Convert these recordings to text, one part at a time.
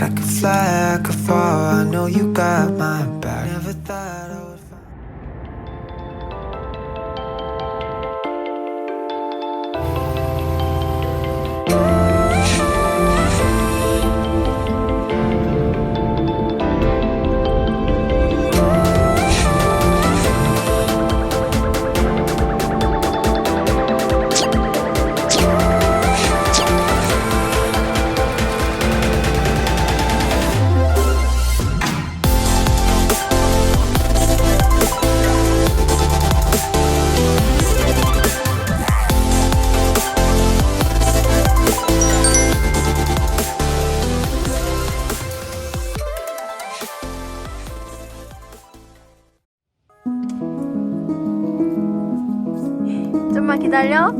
I could fly, I could fall. I know you got my back. Never thought I would find. 좀만 기다려.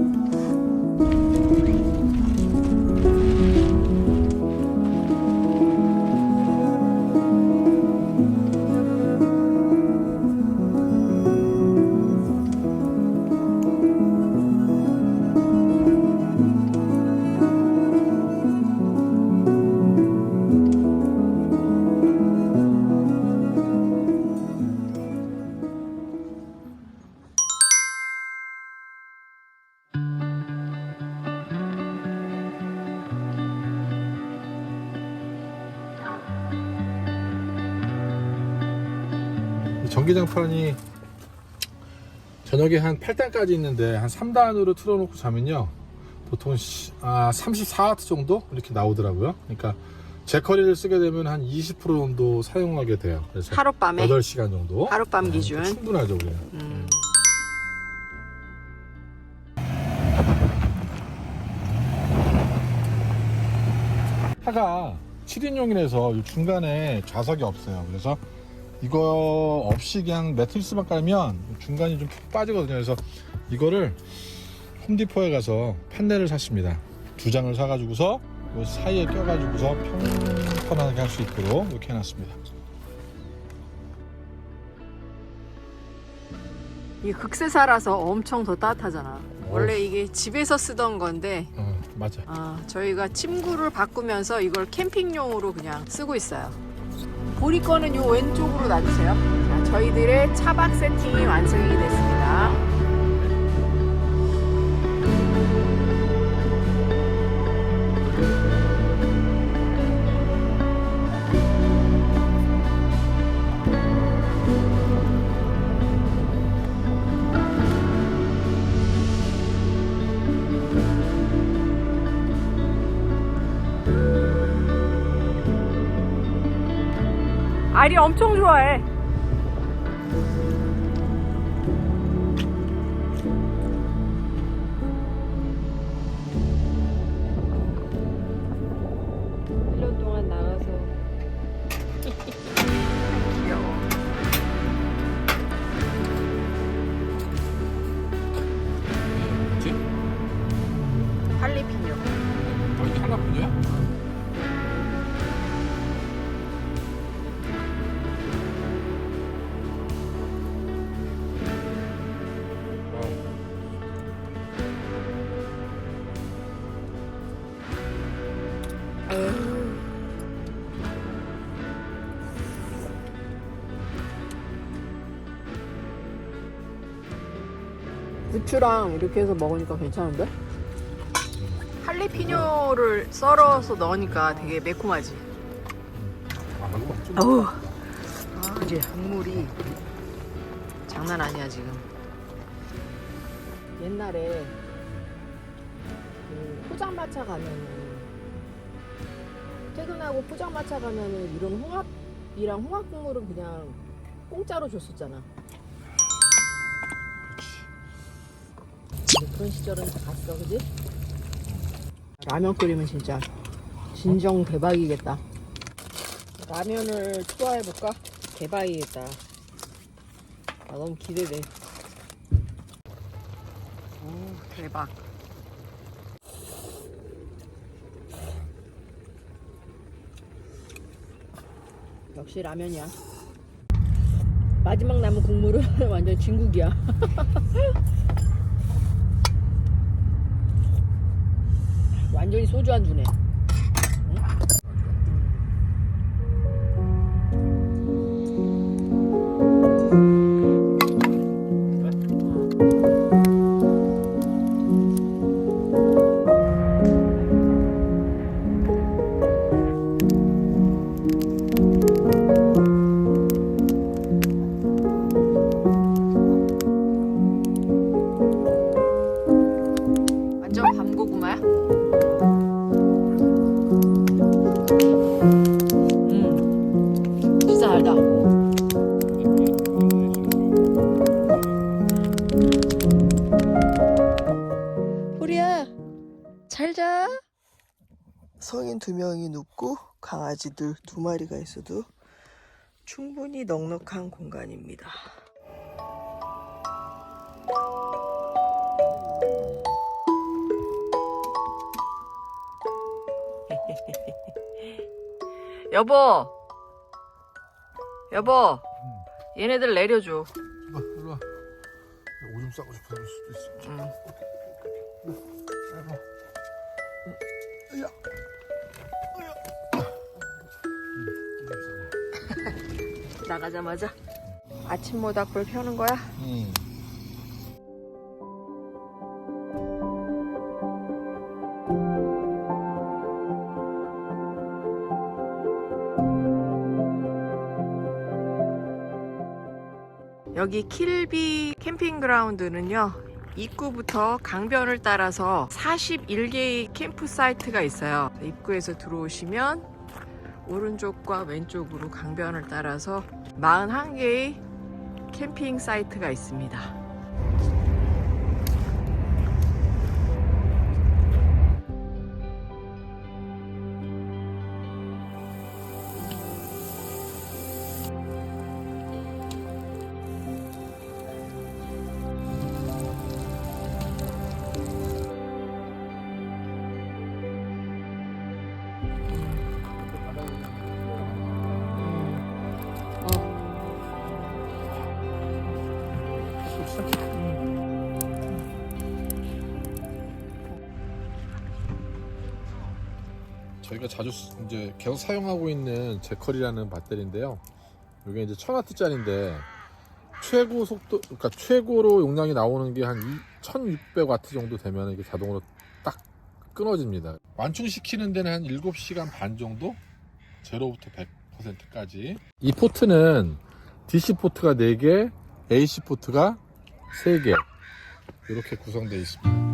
전기장판이 저녁에 한 8단까지 있는데 한 3단으로 틀어놓고 자면요 보통 34W 정도 이렇게 나오더라고요. 그러니까 제커리를 쓰게 되면 한 20% 정도 사용하게 돼요. 그래서 하룻밤에 8시간 정도 하룻밤 기준 충분하죠. 우리는. 차가 7인용이라서 중간에 좌석이 없어요. 그래서 이거 없이 그냥 매트리스만 깔면 중간이 좀 푹 빠지거든요. 그래서 이거를 홈디포에 가서 판넬을 샀습니다. 2장을 사가지고서 이 사이에 껴가지고서 편하게 할 수 있도록 이렇게 해놨습니다. 이 극세사라서 엄청 더 따뜻하잖아. 원래 이게 집에서 쓰던 건데 맞아. 저희가 침구를 바꾸면서 이걸 캠핑용으로 그냥 쓰고 있어요. 보리 거는 요 왼쪽으로 놔주세요. 자, 저희들의 차박 세팅이 완성이 됐습니다. 아리 엄청 좋아해. 동안 나가서 귀여워. 뭐지? 할리피뇨. 이게 할라피뇨야? 부추랑 이렇게 해서 먹으니까 괜찮은데? 할리피뇨를 썰어서 넣으니까 되게 매콤하지? 어우, 이제 국물이 장난 아니야 지금. 옛날에 그 포장마차 가면은 퇴근하고 포장마차 가면은 이런 홍합이랑 홍합 국물은 그냥 공짜로 줬었잖아. 그런 시절은 다 갔어, 그지? 라면 끓이면 진짜 진정 대박이겠다. 라면을 투하해볼까? 대박이겠다. 너무 기대돼. 오, 대박. 역시 라면이야. 마지막 남은 국물은 완전 진국이야. 완전히 소주 안주네. 응? 성인 2명이 눕고 강아지들 2마리가 있어도 충분히 넉넉한 공간입니다. 여보, 여보, 얘네들 내려줘. 일로 와. 오줌 싸고 싶어서 그럴 수도 있어. 나가자마자 아침 모닥불 펴는 거야? 여기 킬비 캠핑그라운드는요, 입구부터 강변을 따라서 41개의 캠프 사이트가 있어요. 입구에서 들어오시면 오른쪽과 왼쪽으로 강변을 따라서 41개의 캠핑 사이트가 있습니다. 저희가 자주 이제 계속 사용하고 있는 제컬이라는 배터리인데요. 이게 이제 1000W짜리인데 최고 속도, 그러니까 최고로 용량이 나오는 게 한 1600W 정도 되면 이게 자동으로 딱 끊어집니다. 완충시키는 데는 한 7시간 반 정도? 0부터 100%까지. 이 포트는 DC 포트가 4개, AC 포트가 3개 이렇게 구성되어 있습니다.